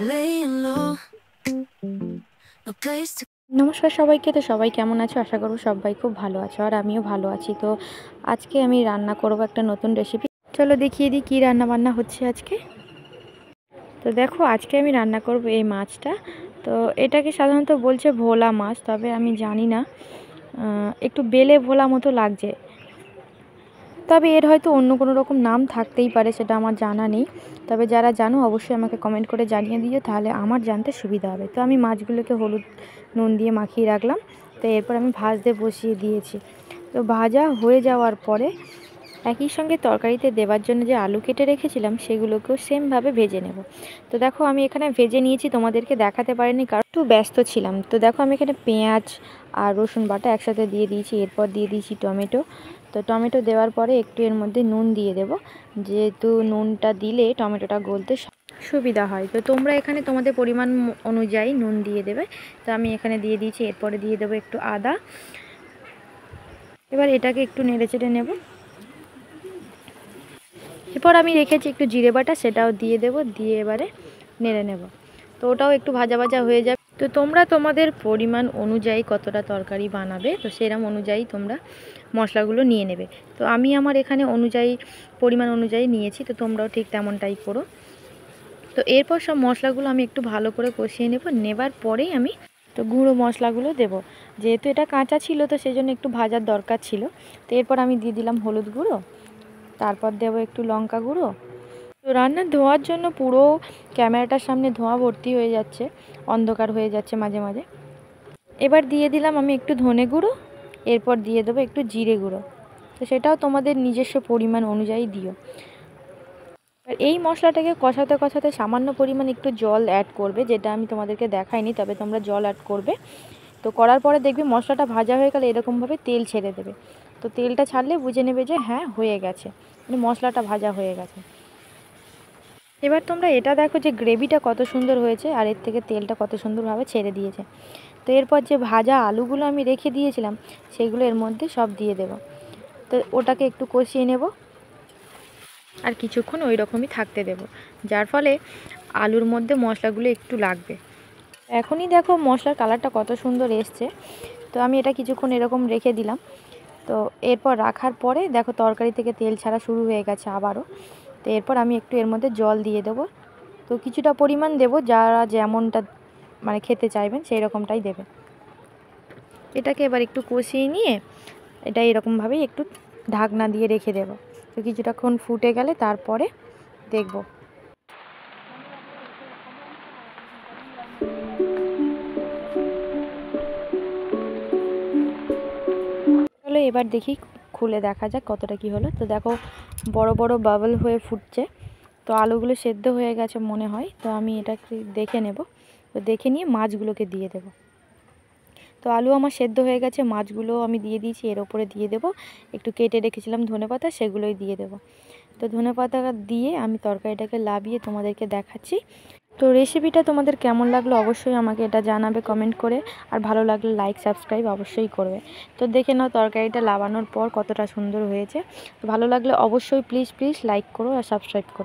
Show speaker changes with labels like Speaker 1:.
Speaker 1: laying low, no place to
Speaker 2: নমস্কার সবাইকে। তো সবাই কেমন আছো? আশা করব সবাই খুব ভালো আছো, আর আমিও ভালো আছি। তো আজকে আমি রান্না করব একটা নতুন রেসিপি। চলো দেখিয়ে দিই কী রান্না বান্না হচ্ছে আজকে। তো দেখো, আজকে আমি রান্না করব এই মাছটা। তো এটাকে সাধারণত বলছে ভোলা মাছ, তবে আমি জানি না, একটু বেলে ভোলা মতো লাগছে, তবে এর হয়তো অন্য কোনো রকম নাম থাকতেই পারে, সেটা আমার জানা নেই। তবে যারা জানো অবশ্যই আমাকে কমেন্ট করে জানিয়ে দিও, তাহলে আমার জানতে সুবিধা হবে। তো আমি মাছগুলোকে হলুদ নুন দিয়ে মাখিয়ে রাখলাম। তো এরপর আমি ভাজতে বসিয়ে দিয়েছি। তো ভাজা হয়ে যাওয়ার পরে একই সঙ্গে তরকারিতে দেওয়ার জন্য যে আলু কেটে রেখেছিলাম সেগুলোকেও সেমভাবে ভেজে নেব। তো দেখো, আমি এখানে ভেজে নিয়েছি, তোমাদেরকে দেখাতে পারিনি কারণ একটু ব্যস্ত ছিলাম। তো দেখো, আমি এখানে পেঁয়াজ আর রসুন বাটা একসাথে দিয়ে দিয়েছি। এরপর দিয়ে দিয়েছি টমেটো। তো টমেটো দেওয়ার পরে একটু এর মধ্যে নুন দিয়ে দেব, যেহেতু নুনটা দিলে টমেটোটা গলতে সুবিধা হয়। তো তোমরা এখানে তোমাদের পরিমাণ অনুযায়ী নুন দিয়ে দেবে। তো আমি এখানে দিয়ে দিয়েছি। এরপরে দিয়ে দেবো একটু আদা। এবার এটাকে একটু নেড়ে চেড়ে নেব। এরপর আমি রেখেছি একটু জিরে বাটা, সেটাও দিয়ে দেব, দিয়ে এবারে নেড়ে নেব। তো ওটাও একটু ভাজা ভাজা হয়ে যাবে। তো তোমরা তোমাদের পরিমাণ অনুযায়ী কতটা তরকারি বানাবে, তো সেরকম অনুযায়ী তোমরা মশলাগুলো নিয়ে নেবে। তো আমি আমার এখানে পরিমাণ অনুযায়ী নিয়েছি, তো তোমরাও ঠিক তেমনটাই করো। তো এরপর সব মশলাগুলো আমি একটু ভালো করে কষিয়ে নেবার পরেই আমি তো গুঁড়ো মশলাগুলো দেব। যেহেতু এটা কাঁচা ছিল, তো সেই জন্য একটু ভাজার দরকার ছিল। তো এরপর আমি দিয়ে দিলাম হলুদ গুঁড়ো, তারপর দেব একটু লঙ্কা গুঁড়ো। তো রান্নার ধোঁয়ার জন্য পুরো ক্যামেরাটার সামনে ধোঁয়া ভর্তি হয়ে যাচ্ছে, অন্ধকার হয়ে যাচ্ছে মাঝে মাঝে। এবার দিয়ে দিলাম আমি একটু ধনে গুঁড়ো, এরপর দিয়ে দেবো একটু জিরে গুঁড়ো। তো সেটাও তোমাদের নিজস্ব পরিমাণ অনুযায়ী দিও। আর এই মশলাটাকে কষাতে কষাতে সামান্য পরিমাণ একটু জল অ্যাড করবে, যেটা আমি তোমাদেরকে দেখাইনি, তবে তোমরা জল অ্যাড করবে। তো করার পরে দেখবে মশলাটা ভাজা হয়ে গেলে এরকমভাবে তেল ছেড়ে দেবে। তো তেলটা ছাড়লে বুঝে নেবে যে হ্যাঁ, হয়ে গেছে, মানে মশলাটা ভাজা হয়ে গেছে। এবার তোমরা এটা দেখো যে গ্রেভিটা কত সুন্দর হয়েছে, আর এর থেকে তেলটা কত সুন্দরভাবে ছেড়ে দিয়েছে। তো এরপর যে ভাজা আলুগুলো আমি রেখে দিয়েছিলাম সেগুলো এর মধ্যে সব দিয়ে দেব। তো ওটাকে একটু কষিয়ে নেব, আর কিছুক্ষণ ওই রকমই থাকতে দেব, যার ফলে আলুর মধ্যে মশলাগুলো একটু লাগবে। এখনই দেখো মশলার কালারটা কত সুন্দর এসছে। তো আমি এটা কিছুক্ষণ এরকম রেখে দিলাম। তো এরপর রাখার পরে দেখো তরকারি থেকে তেল ছাড়া শুরু হয়ে গেছে আবারও। তো এরপর আমি একটু এর মধ্যে জল দিয়ে দেবো। তো কিছুটা পরিমাণ দেব, যারা যেমনটা মানে খেতে চাইবেন সেই রকমটাই দেবে। এটাকে এবার একটু কষিয়ে নিয়ে এটা এরকমভাবেই একটু ঢাকনা দিয়ে রেখে দেব। তো কিছুটাক্ষণ ফুটে গেলে তারপরে দেখব। চলো এবার দেখি, খুলে দেখা যাক কতটা কি হলো। তো দেখো, বড় বড় বাবল হয়ে ফুটছে। তো আলুগুলো সেদ্ধ হয়ে গেছে মনে হয়। তো আমি এটাকে দেখে নেব। তো দেখে নিয়ে মাছগুলোকে দিয়ে দেব। তো আলু আমার সেদ্ধ হয়ে গেছে, মাছগুলো আমি দিয়ে দিয়েছি। এর ওপরে দিয়ে দেব একটু কেটে রেখেছিলাম ধনেপাতা, সেগুলোই দিয়ে দেব। তো ধনেপাতা দিয়ে আমি তরকারিটাকে লাবিয়ে তোমাদেরকে দেখাচ্ছি। তো রেসিপিটা তোমাদের কেমন লাগলো অবশ্যই আমাকে এটা জানাবে কমেন্ট করে, আর ভালো লাগলে লাইক সাবস্ক্রাইব অবশ্যই করবে। তো দেখে নাও তরকারিটা লাবানোর পর কতটা সুন্দর হয়েছে। তো ভালো লাগলে অবশ্যই প্লিজ প্লিজ লাইক করো আর সাবস্ক্রাইব করো।